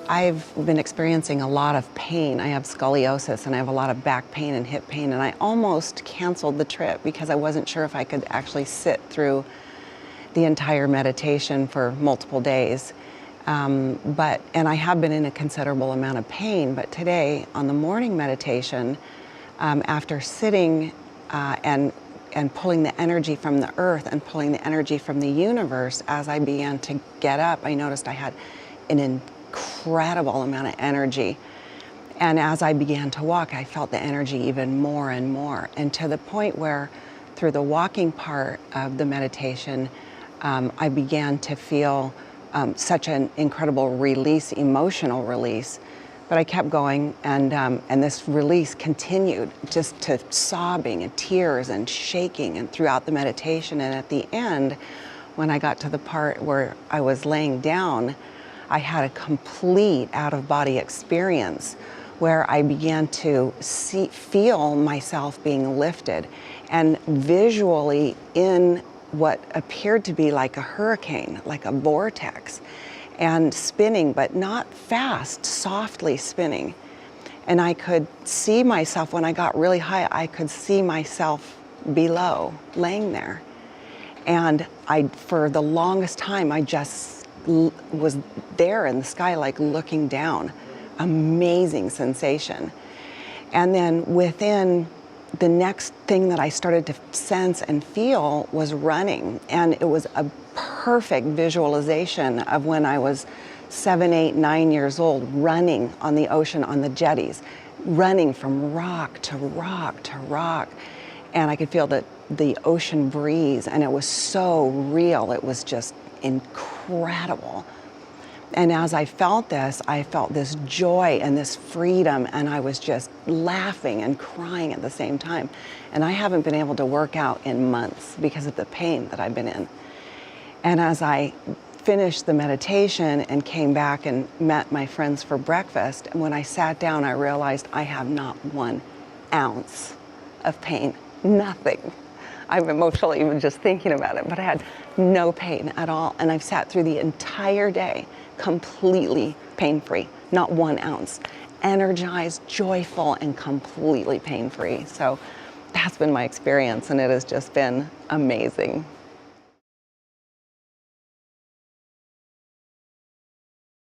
I've been experiencing a lot of pain. I have scoliosis and I have a lot of back pain and hip pain, and I almost canceled the trip because I wasn't sure if I could actually sit through the entire meditation for multiple days. And I have been in a considerable amount of pain, but today on the morning meditation, after sitting and pulling the energy from the earth and pulling the energy from the universe, as I began to get up, I noticed I had an incredible amount of energy. And as I began to walk, I felt the energy even more and more. And to the point where, through the walking part of the meditation, I began to feel such an incredible release, emotional release. But I kept going, and this release continued, just to sobbing and tears and shaking and throughout the meditation. And at the end, when I got to the part where I was laying down, I had a complete out-of-body experience where I began to feel myself being lifted, and visually in what appeared to be like a hurricane, like a vortex, and spinning, but not fast, softly spinning. And I could see myself, when I got really high, I could see myself below, laying there. And for the longest time, I just was there in the sky, like looking down. Amazing sensation. And then within, the next thing that I started to sense and feel was running. And it was a perfect visualization of when I was 7, 8, 9 years old, running on the ocean on the jetties, running from rock to rock to rock. And I could feel the ocean breeze, and it was so real. It was just incredible. And as I felt this joy and this freedom, and I was just laughing and crying at the same time. And I haven't been able to work out in months because of the pain that I've been in. And as I finished the meditation and came back and met my friends for breakfast, and when I sat down, I realized I have not 1 ounce of pain, nothing. I'm emotional even just thinking about it, but I had no pain at all. And I've sat through the entire day completely pain-free, not 1 ounce. Energized, joyful, and completely pain-free. So that's been my experience, and it has just been amazing.